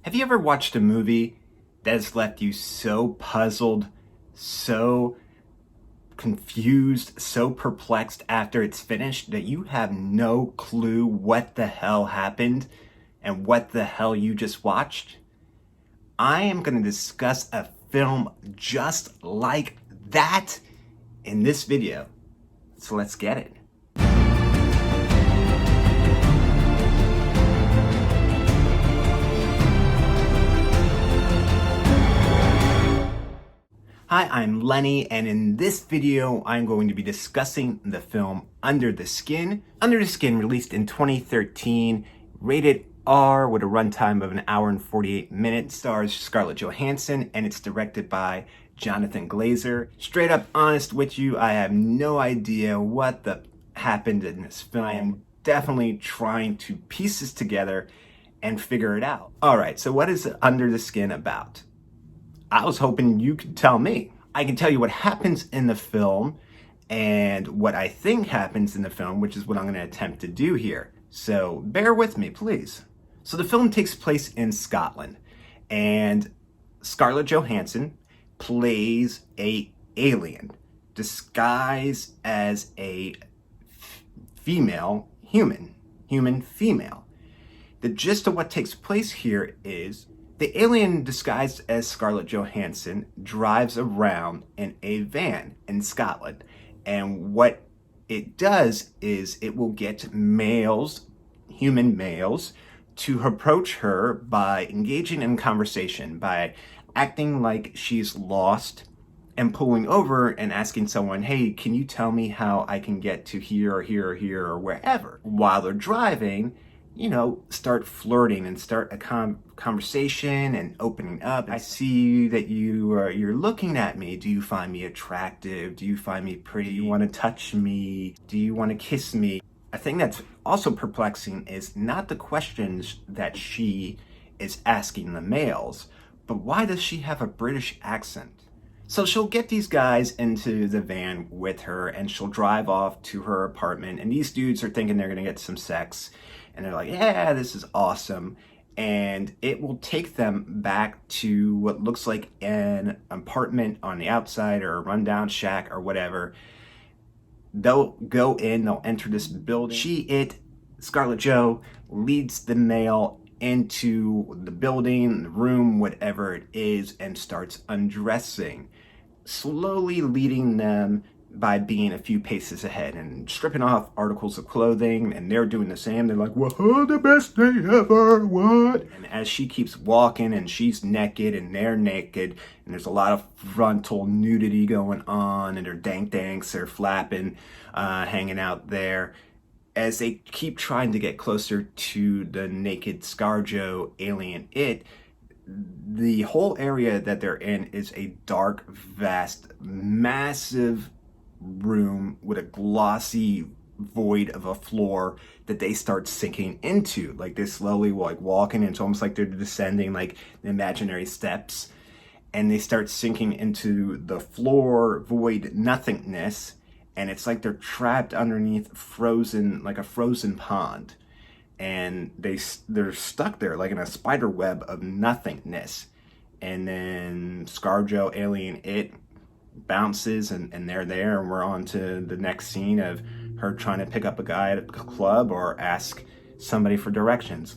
Have you ever watched a movie that has left you so puzzled, so confused, so perplexed after it's finished that you have no clue what the hell happened and what the hell you just watched? I am going to discuss a film just like that in this video. So let's get it. Hi, I'm Lenny, and in this video, I'm going to be discussing the film Under the Skin. Under the Skin, released in 2013, rated R with a runtime of 1 hour and 48 minutes, stars Scarlett Johansson, and it's directed by Jonathan Glazer. Straight up honest with you, I have no idea what happened in this film. I am definitely trying to piece this together and figure it out. All right, so what is Under the Skin about? I was hoping you could tell me. I can tell you what happens in the film and what I think happens in the film, which is what I'm going to attempt to do here. So bear with me, please. So the film takes place in Scotland, and Scarlett Johansson plays a alien disguised as a female human female. The gist of what takes place here is the alien disguised as Scarlett Johansson drives around in a van in Scotland. And what it does is it will get males, human males, to approach her by engaging in conversation, by acting like she's lost and pulling over and asking someone, hey, can you tell me how I can get to here or here or here or wherever? While they're driving, start flirting and start a conversation and opening up. I see that you're looking at me. Do you find me attractive? Do you find me pretty? Do you want to touch me? Do you want to kiss me? A thing that's also perplexing is not the questions that she is asking the males, but why does she have a British accent? So she'll get these guys into the van with her and she'll drive off to her apartment, and these dudes are thinking they're gonna get some sex. And they're like, yeah, this is awesome. And it will take them back to what looks like an apartment on the outside or a rundown shack or whatever. They'll go in, they'll enter this building. Scarlett Jo, leads the male into the building, the room, whatever it is, and starts undressing, slowly leading them by being a few paces ahead and stripping off articles of clothing, and they're doing the same. They're like, "Whoa, the best day ever, what?" And as she keeps walking and she's naked and they're naked, and there's a lot of frontal nudity going on, and their danks, they're flapping, hanging out there. As they keep trying to get closer to the naked ScarJo alien, the whole area that they're in is a dark, vast, massive room with a glossy void of a floor that they start sinking into. Like they're slowly walking, and it's almost like they're descending like the imaginary steps, and they start sinking into the floor void nothingness, and it's like they're trapped underneath a frozen pond, and they're stuck there like in a spider web of nothingness. And then ScarJo alien bounces and they're there, and we're on to the next scene of her trying to pick up a guy at a club or ask somebody for directions.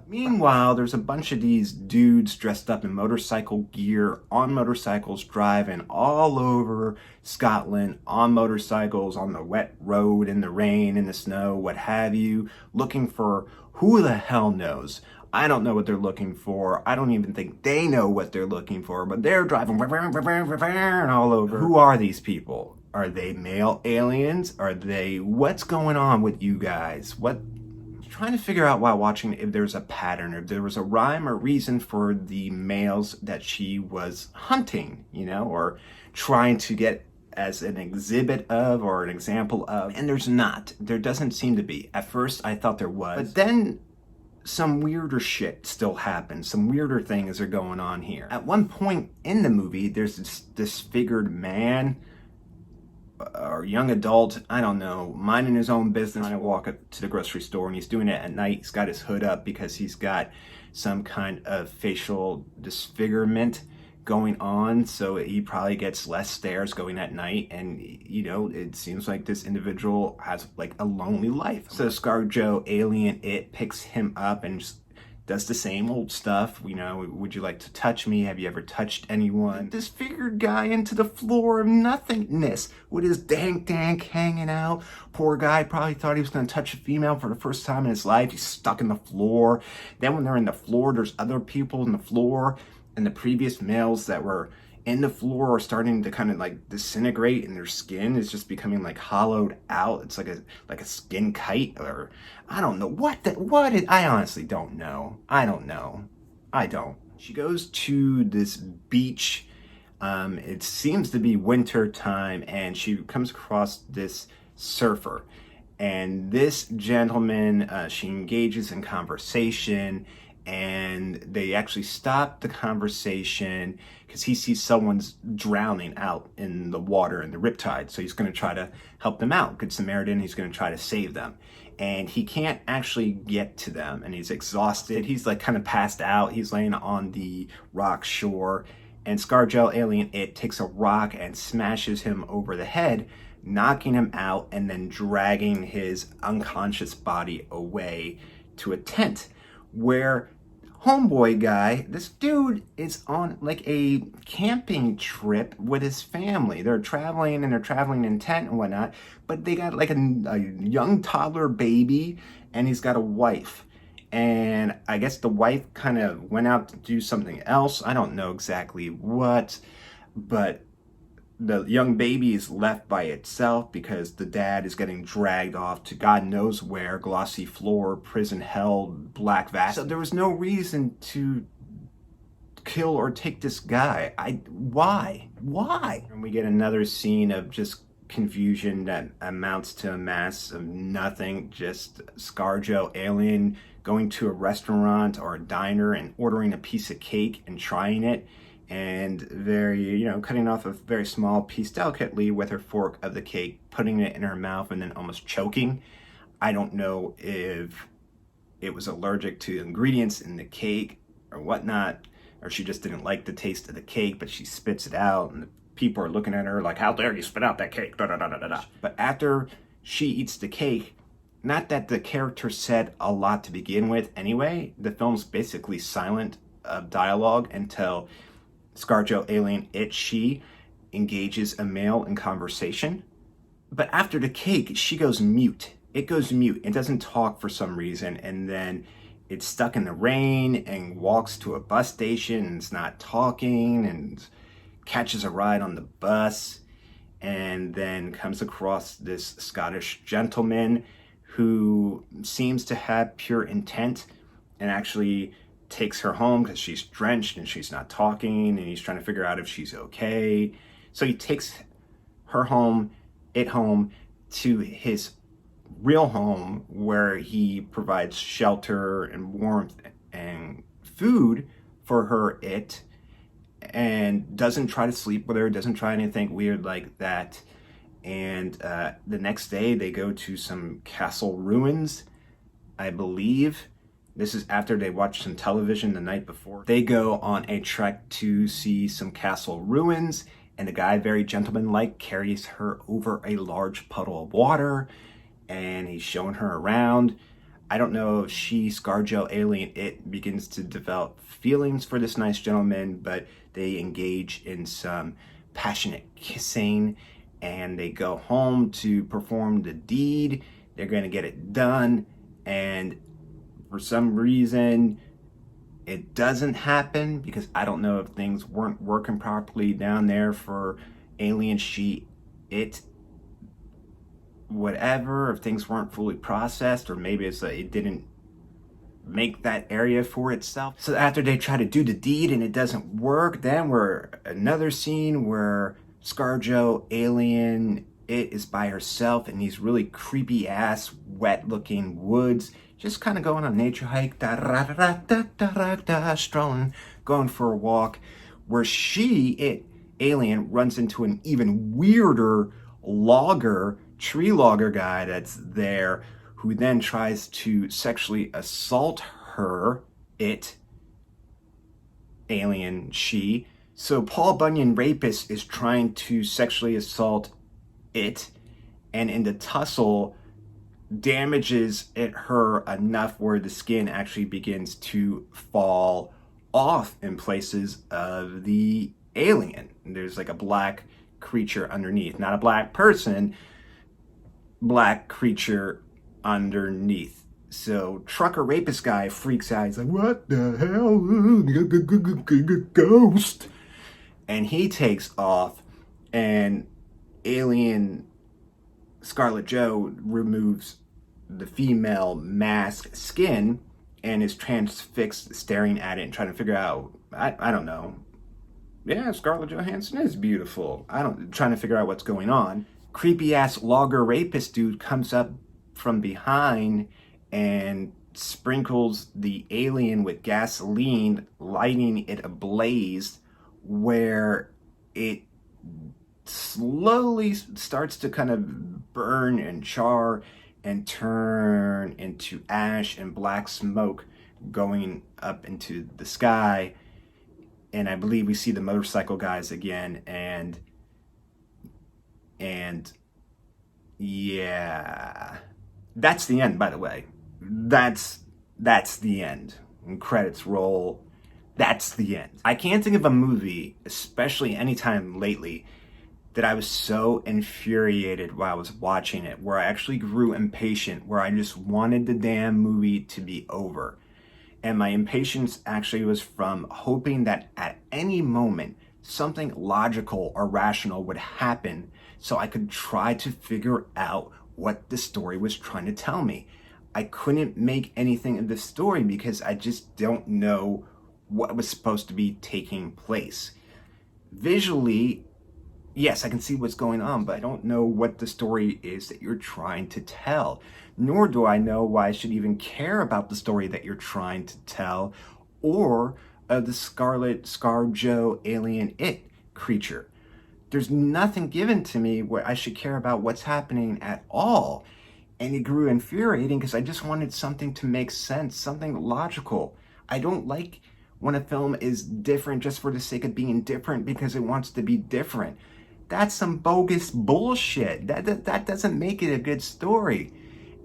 Meanwhile, there's a bunch of these dudes dressed up in motorcycle gear on motorcycles driving all over Scotland on motorcycles, on the wet road, in the rain, in the snow, what have you, looking for who the hell knows. I don't know what they're looking for. I don't even think they know what they're looking for, but they're driving all over. Who are these people? Are they male aliens? What's going on with you guys? Trying to figure out while watching if there's a pattern, if there was a rhyme or reason for the males that she was hunting, or trying to get as an exhibit of or an example of. And there's not. There doesn't seem to be. At first I thought there was, but then some weirder shit still happens. Some weirder things are going on here. At one point in the movie, there's this disfigured man or young adult, I don't know, minding his own business, trying to walk up to the grocery store, and he's doing it at night. He's got his hood up because he's got some kind of facial disfigurement going on, so he probably gets less stares going at night. And it seems like this individual has like a lonely life. So ScarJo Alien It picks him up and just does the same old stuff. Would you like to touch me? Have you ever touched anyone? Disfigured guy into the floor of nothingness with his dank hanging out. Poor guy probably thought he was going to touch a female for the first time in his life. He's stuck in the floor. Then when they're in the floor, there's other people in the floor, and the previous males that were in the floor are starting to kind of like disintegrate, and their skin is just becoming like hollowed out. It's like a skin kite, or I don't know I honestly don't know. I don't. She goes to this beach. It seems to be winter time, and she comes across this surfer. And this gentleman, she engages in conversation, and they actually stop the conversation because he sees someone's drowning out in the water in the riptide. So he's going to try to help them out. Good Samaritan, he's going to try to save them. And he can't actually get to them, and he's exhausted. He's like kind of passed out. He's laying on the rock shore, and ScarJo Alien It takes a rock and smashes him over the head, knocking him out and then dragging his unconscious body away to a tent where homeboy guy, this dude is on like a camping trip with his family. They're traveling in tent and whatnot, but they got like a young toddler baby, and he's got a wife. And I guess the wife kind of went out to do something else. I don't know exactly what, but the young baby is left by itself because the dad is getting dragged off to God knows where, glossy floor, prison hell, black vat. So there was no reason to kill or take this guy. Why? And we get another scene of just confusion that amounts to a mass of nothing. Just ScarJo Alien going to a restaurant or a diner and ordering a piece of cake and trying it, and cutting off a very small piece delicately with her fork of the cake, putting it in her mouth, and then almost choking. I don't know if it was allergic to ingredients in the cake or whatnot, or she just didn't like the taste of the cake, but she spits it out, and the people are looking at her like, how dare you spit out that cake, da da da da da. But after she eats the cake, not that the character said a lot to begin with anyway, the film's basically silent of dialogue until ScarJo Alien It, she engages a male in conversation. But after the cake, she goes mute. It goes mute. It doesn't talk for some reason. And then it's stuck in the rain and walks to a bus station and it's not talking and catches a ride on the bus, and then comes across this Scottish gentleman who seems to have pure intent and actually takes her home because she's drenched and she's not talking, and he's trying to figure out if she's okay. So he takes her home to his real home, where he provides shelter and warmth and food for her, and doesn't try to sleep with her, doesn't try anything weird like that. And the next day they go to some castle ruins, I believe. This is after they watched some television the night before. They go on a trek to see some castle ruins, and the guy, very gentlemanlike, carries her over a large puddle of water, and he's showing her around. I don't know if ScarJo Alien It begins to develop feelings for this nice gentleman, but they engage in some passionate kissing, and they go home to perform the deed. They're going to get it done, and for some reason it doesn't happen, because I don't know if things weren't working properly down there for Alien It, whatever, if things weren't fully processed, or maybe it's that it didn't make that area for itself. So after they try to do the deed and it doesn't work, then we're another scene where ScarJo Alien It is by herself in these really creepy ass wet looking woods, just kind of going on a nature hike, strolling, going for a walk, where Alien, runs into an even weirder tree logger guy that's there, who then tries to sexually assault alien she. So Paul Bunyan rapist is trying to sexually assault it, and in the tussle damages her enough where the skin actually begins to fall off in places of the alien. There's like a black creature underneath, not a black person, black creature underneath. So trucker rapist guy freaks out. He's like, what the hell? Ghost. And he takes off, and alien Scarlett Jo removes the female mask skin and is transfixed staring at it and trying to figure out, I don't know. Yeah, Scarlett Johansson is beautiful. Trying to figure out what's going on. Creepy ass logger rapist dude comes up from behind and sprinkles the alien with gasoline, lighting it ablaze, where it slowly starts to kind of burn and char and turn into ash and black smoke going up into the sky. And I believe we see the motorcycle guys again, and yeah, that's the end, by the way. That's the end. When credits roll, that's the end. I can't think of a movie, especially anytime lately, that I was so infuriated while I was watching it, where I actually grew impatient, where I just wanted the damn movie to be over. And my impatience actually was from hoping that at any moment something logical or rational would happen so I could try to figure out what the story was trying to tell me. I couldn't make anything of the story because I just don't know what was supposed to be taking place. Visually, yes, I can see what's going on, but I don't know what the story is that you're trying to tell. Nor do I know why I should even care about the story that you're trying to tell, or the Scar Joe alien it creature. There's nothing given to me where I should care about what's happening at all. And it grew infuriating because I just wanted something to make sense, something logical. I don't like when a film is different just for the sake of being different because it wants to be different. That's some bogus bullshit. That doesn't make it a good story.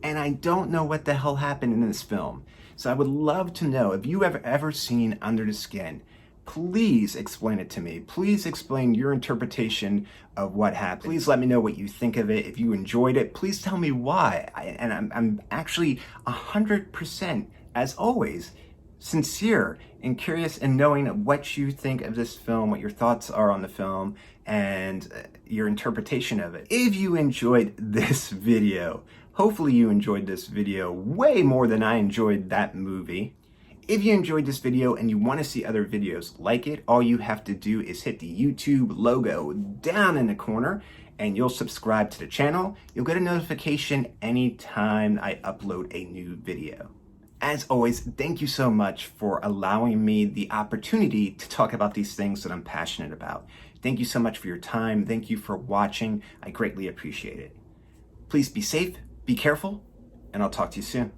And I don't know what the hell happened in this film. So I would love to know, if you have ever seen Under the Skin, please explain it to me. Please explain your interpretation of what happened. Please let me know what you think of it. If you enjoyed it, please tell me why. I'm actually 100%, as always, sincere and curious in knowing what you think of this film, what your thoughts are on the film, and your interpretation of it. If you enjoyed this video, hopefully you enjoyed this video way more than I enjoyed that movie. If you enjoyed this video and you want to see other videos like it, all you have to do is hit the YouTube logo down in the corner and you'll subscribe to the channel. You'll get a notification anytime I upload a new video. As always, thank you so much for allowing me the opportunity to talk about these things that I'm passionate about. Thank you so much for your time. Thank you for watching. I greatly appreciate it. Please be safe, be careful, and I'll talk to you soon.